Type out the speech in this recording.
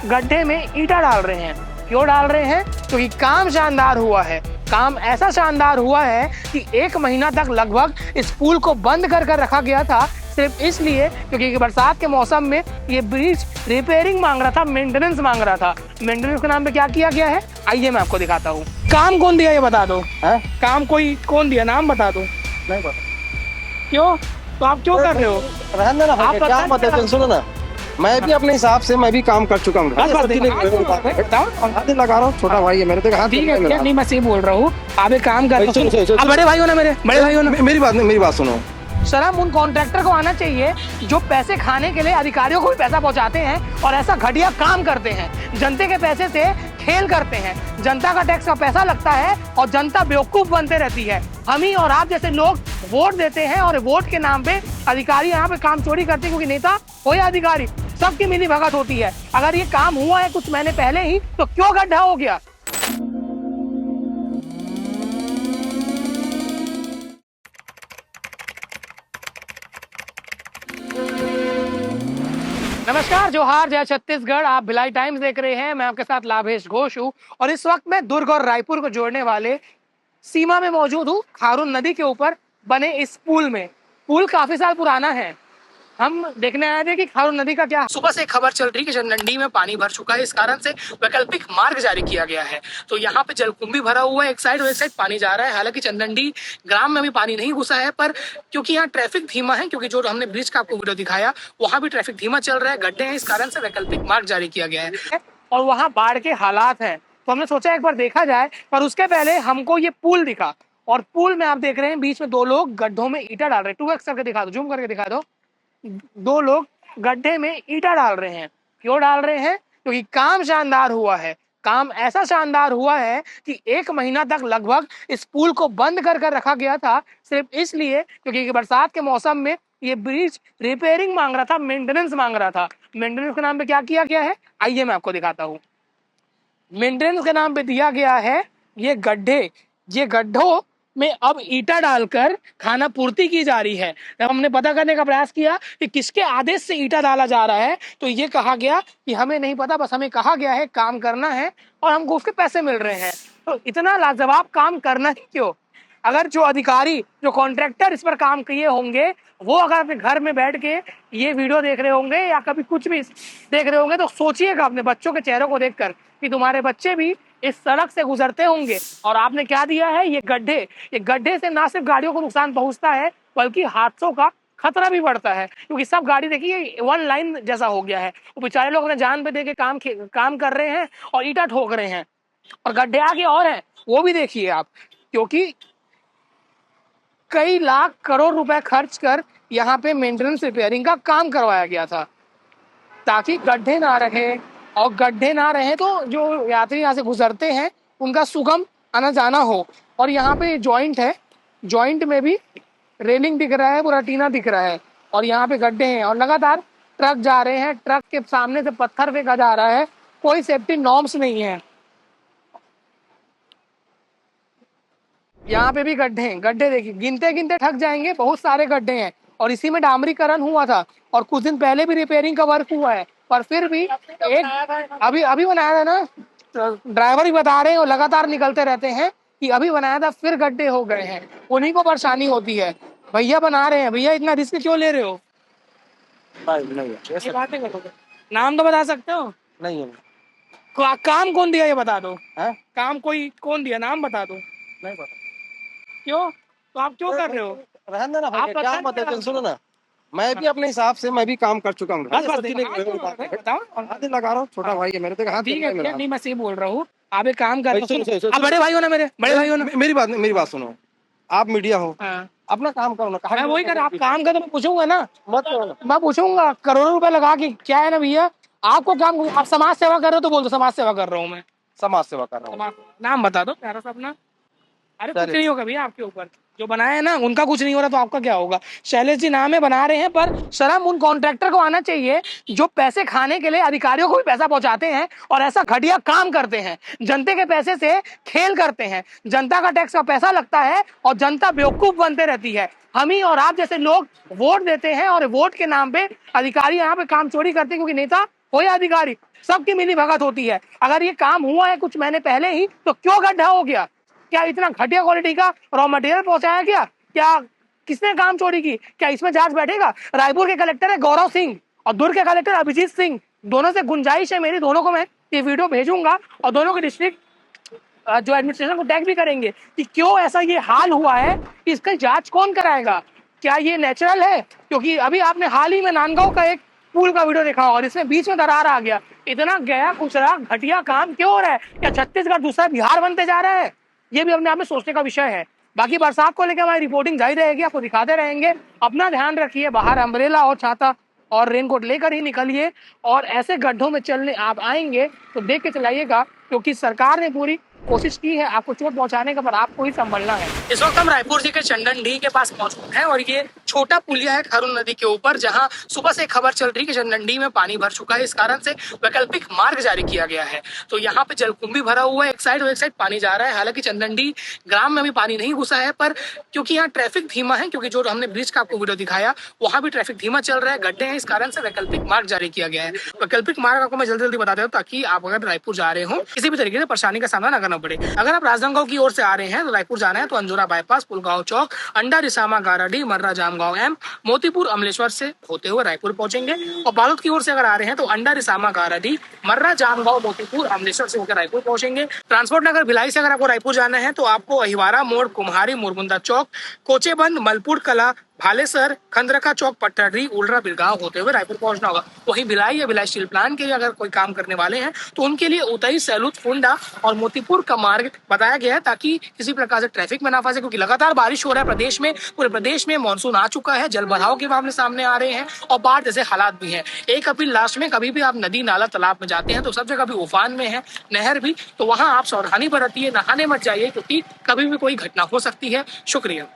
गड्ढे में ईंटा डाल रहे हैं। क्यों डाल रहे हैं? क्योंकि काम शानदार हुआ है। काम ऐसा शानदार हुआ है कि 1 महीना तक लगभग इस पुल को बंद कर रखा गया था, सिर्फ इसलिए क्योंकि बरसात के मौसम में ये ब्रिज रिपेयरिंग मांग रहा था, मेंटेनेंस मांग रहा था। मेंटेनेंस के नाम पे क्या किया गया है, आइए मैं आपको दिखाता हूँ। काम कौन दिया ये बता दो। काम कोई कौन दिया, नाम बता दो। नहीं पता। क्यों? तो आप क्यों कर रहे हो? रहने ना भाई, क्या मत है, सुनो ना, मैं भी अपने हिसाब से मैं भी काम कर चुका हूँ। हाथ लगा रहा हूँ, छोटा भाई है मेरे, तो हाथ नहीं, मैं सही बोल रहा हूँ। आप एक काम कर, बड़े भाई हो ना, मेरे बड़े भाई हो ना। मेरी बात सुनो। शर्म उन कॉन्ट्रैक्टर को आना चाहिए जो पैसे खाने के लिए अधिकारियों को भी पैसा पहुंचाते हैं और ऐसा घटिया काम करते हैं। जनता के पैसे से खेल करते हैं, जनता का टैक्स का पैसा लगता है और जनता बेवकूफ बनते रहती है। हम ही और आप जैसे लोग वोट देते हैं और वोट के नाम पे अधिकारी यहाँ पे काम चोरी करते हैं, क्योंकि नेता हो या अधिकारी सबकी मिली भगत होती है। अगर ये काम हुआ है कुछ महीने पहले ही तो क्यों गड्ढा हो गया? नमस्कार, जोहार, जय छत्तीसगढ़। आप भिलाई टाइम्स देख रहे हैं। मैं आपके साथ लाभेश घोष हूँ और इस वक्त मैं दुर्ग और रायपुर को जोड़ने वाले सीमा में मौजूद हूँ। खारून नदी के ऊपर बने इस पुल में। पुल काफी साल पुराना है। हम देखने आए थे कि खारून नदी का क्या। सुबह से खबर चल रही है कि चंदंडी में पानी भर चुका है, इस कारण से वैकल्पिक मार्ग जारी किया गया है। तो यहाँ पे जलकुंभी भरा हुआ है, एक साइड और एक साइड पानी जा रहा है। हालांकि चंदंडी ग्राम में भी पानी नहीं घुसा है, पर क्योंकि यहाँ ट्रैफिक धीमा है, क्योंकि जो हमने ब्रिज का आपको वीडियो दिखाया वहां भी ट्रैफिक धीमा चल रहा है, गड्ढे हैं, इस कारण से वैकल्पिक मार्ग जारी किया गया है और वहाँ बाढ़ के हालात है। तो हमने सोचा एक बार देखा जाए, पर उसके पहले हमको ये पुल दिखा और पुल में आप देख रहे हैं बीच में 2 लोग गड्ढों में ईंटा डाल रहे हैं। 2x करके दिखा दो, जूम करके दिखा दो। 2 लोग गड्ढे में ईंटा डाल रहे हैं। क्यों डाल रहे हैं? क्योंकि काम शानदार हुआ है। काम ऐसा शानदार हुआ है कि 1 महीना तक लगभग इस पुल को बंद कर रखा गया था, सिर्फ इसलिए क्योंकि बरसात के मौसम में ये ब्रिज रिपेयरिंग मांग रहा था, मेंटेनेंस मांग रहा था। मेंटेनेंस के नाम पे क्या किया गया है, आइए मैं आपको दिखाता हूँ। मेंटेनेंस के नाम पे दिया गया है ये गड्ढे। ये गड्ढों में अब ईंटा डालकर खाना पूर्ति की जा रही है। जब हमने पता करने का प्रयास किया कि किसके आदेश से ईंटा डाला जा रहा है, तो ये कहा गया कि हमें नहीं पता, बस हमें कहा गया है काम करना है और हमको उसके पैसे मिल रहे हैं। तो इतना लाजवाब काम करना ही क्यों? अगर जो अधिकारी, जो कॉन्ट्रैक्टर इस पर काम किए होंगे, वो अगर अपने घर में बैठ के ये वीडियो देख रहे होंगे या कभी कुछ भी देख रहे होंगे, तो सोचिएगा अपने बच्चों के चेहरों को देखकर कि तुम्हारे बच्चे भी इस सड़क से गुजरते होंगे और आपने क्या दिया है, ये गड्ढे। ये गड्ढे से ना सिर्फ गाड़ियों को नुकसान पहुंचता है, बल्कि हादसों का खतरा भी बढ़ता है, क्योंकि सब गाड़ी देखिए 1 लाइन जैसा हो गया है। वो बेचारे लोग अपने जान पे दे के काम कर रहे हैं और ईंटा ठोक रहे हैं। और गड्ढे आगे और हैं, वो भी देखिए आप, क्योंकि कई लाख करोड़ रुपए खर्च कर यहाँ पे मेंटेनेंस रिपेयरिंग का काम करवाया गया था, ताकि गड्ढे ना रहे। और गड्ढे ना रहे तो जो यात्री यहाँ से गुजरते हैं उनका सुगम आना जाना हो। और यहाँ पे जॉइंट है, जॉइंट में भी रेलिंग दिख रहा है, पूरा टीना दिख रहा है और यहाँ पे गड्ढे हैं और लगातार ट्रक जा रहे हैं। ट्रक के सामने से पत्थर फेंका जा रहा है, कोई सेफ्टी नॉर्म्स नहीं है। यहाँ पे भी गड्ढे हैं। गड्ढे देखिए, गिनते गिनते थक जाएंगे, बहुत सारे गड्ढे हैं। और इसी में डामरीकरण हुआ था और कुछ दिन पहले भी रिपेयरिंग का वर्क हुआ है, पर फिर भी एक अभी बनाया था ना, ड्राइवर भी बता रहे हैं और लगातार निकलते रहते हैं कि अभी बनाया था फिर गड्ढे हो गए हैं। उन्हीं को परेशानी होती है। भैया बना रहे हैं, भैया इतना रिस्क क्यों ले रहे हो? ये बातें करोगे? नाम तो बता सकते हो? नहीं है। काम कौन दिया ये बता दो। काम कोई कौन दिया, नाम बता दो। नहीं पता। क्यों? तो आप क्यों कर रहे हो? रहने ना भाई, क्या मत है, सुनो ना, मैं भी अपने हिसाब से मैं भी काम कर चुका हूँ। हाथ लगा रहा हूँ, छोटा भाई है मेरे, तो हाथ नहीं, मैं सही बोल रहा हूँ। आप एक काम कर, आप बड़े भाई हो ना, मेरे बड़े भाई हो ना। मेरी बात सुनो, आप मीडिया हो, अपना काम करो ना। मैं वही कर, आप काम कर तो मैं पूछूंगा ना, मत करो ना। मैं पूछूंगा करोड़ों रुपए लगा के। क्या है ना भैया, आपको काम, आप समाज सेवा कर रहे हो तो बोल दो समाज सेवा कर रहा हूँ मैं। समाज सेवा कर रहा हूँ। नाम बता दो प्यारा सा अपना। अरे कुछ नहीं होगा भैया आपके ऊपर, जो बनाया है ना उनका कुछ नहीं हो रहा तो आपका क्या होगा। शैलेश जी नाम है, बना रहे हैं, पर शर्म उन कॉन्ट्रैक्टर को आना चाहिए जो पैसे खाने के लिए अधिकारियों को भी पैसा पहुंचाते हैं और ऐसा घटिया काम करते हैं। जनता के पैसे से खेल करते हैं, जनता का टैक्स का पैसा लगता है और जनता बेवकूफ बनते रहती है। हम ही और आप जैसे लोग वोट देते हैं और वोट के नाम पे अधिकारी यहाँ पे काम चोरी करते हैं, क्योंकि नेता कोई अधिकारी, सबकी मिली भगत होती है। अगर ये काम हुआ है कुछ महीने पहले ही तो क्यों गड्ढा हो गया? क्या इतना घटिया क्वालिटी का रॉ मटेरियल पहुंचाया गया? क्या किसने काम चोरी की? क्या इसमें जांच बैठेगा? रायपुर के कलेक्टर है गौरव सिंह और दुर्ग के कलेक्टर अभिजीत सिंह, दोनों से गुंजाइश है मेरी, दोनों को मैं ये वीडियो भेजूंगा और दोनों के डिस्ट्रिक्ट जो एडमिनिस्ट्रेशन को टैग भी करेंगे कि क्यों ऐसा ये हाल हुआ है, इसका जांच कौन कराएगा? क्या ये नेचुरल है? क्योंकि अभी आपने हाल ही में नांदगांव का एक पुल का वीडियो देखा और इसमें बीच में दरार आ गया। इतना गया कुचरा घटिया काम क्यों हो रहा है? क्या छत्तीसगढ़ दूसरा बिहार बनते जा रहा है? ये भी अपने आप में सोचने का विषय है। बाकी बरसात को लेकर हमारी रिपोर्टिंग जारी रहेगी, आपको दिखाते रहेंगे। अपना ध्यान रखिए, बाहर अम्ब्रेला और छाता और रेनकोट लेकर ही निकलिए और ऐसे गड्ढों में चलने आप आएंगे तो देख के चलाइएगा, क्योंकि सरकार ने पूरी कोशिश की है आपको चोट पहुंचाने का, पर आपको ही संभलना है। इस वक्त हम रायपुर जी के चंदनडीह के पास मौजूद हैं और ये छोटा पुलिया है खारून नदी के ऊपर, जहां सुबह से खबर चल रही है कि चंदनडीह में पानी भर चुका है। इस कारण से वैकल्पिक मार्ग जारी किया गया है। तो यहाँ पे जलकुंभी भरा हुआ है एक साइड और एक साइड पानी जा रहा है। हालांकि चंदनडीह ग्राम में अभी पानी नहीं घुसा है, पर क्योंकि यहाँ ट्रैफिक धीमा है, क्योंकि जो हमने ब्रिज का आपको वीडियो दिखाया वहां भी ट्रैफिक धीमा चल रहा है, गड्ढे हैं, इस कारण से वैकल्पिक मार्ग जारी किया गया है। वैकल्पिक मार्ग आपको मैं जल्दी जल्दी बता देता हूँ ताकि आप अगर रायपुर जा रहे हो किसी भी तरीके से परेशानी का सामना न करना पड़े। अगर आप राजनांदगांव की ओर से आ रहे हैं तो रायपुर जाना है तो अंजोरा बाईपास, पुलगांव चौक, अंडा रिसामा गाराडी, मर्रा जामगांव एम, मोतीपुर अमलेश्वर से होते हुए रायपुर पहुंचेंगे। और बालोद की ओर से अगर आ रहे हैं तो अंडा रिसामा गाराडी, मर्रा जामगांव, मोतीपुर अमलेश्वर से होकर रायपुर पहुंचेंगे। ट्रांसपोर्ट नगर भिलाई से अगर आपको रायपुर जाना है तो आपको अहिवारा मोड़, कुम्हारी, मुरमुंदा चौक, कोचेबंद, मलपुर कला, भालेसर, खंदरका चौक, पट्टरी, उल्रा, बिरगांव होते हुए रायपुर पहुंचना होगा। वहीं भिलाई या भिलाई स्टील प्लांट के लिए अगर कोई काम करने वाले हैं तो उनके लिए उतई, सैलूत, फुंडा और मोतीपुर का मार्ग बताया गया है ताकि किसी प्रकार से ट्रैफिक में ना फंसे, क्योंकि लगातार बारिश हो रहा है प्रदेश में। पूरे प्रदेश में मानसून आ चुका है, जल भराव के मामले सामने आ रहे हैं और बाढ़ जैसे हालात भी हैं। एक अपील लास्ट में, कभी भी आप नदी नाला तालाब में जाते हैं तो सब जगह भी उफान में है, नहर भी, तो वहां आप सावधानी बरतिए, नहाने मत जाइए क्योंकि कभी भी कोई घटना हो सकती है। शुक्रिया।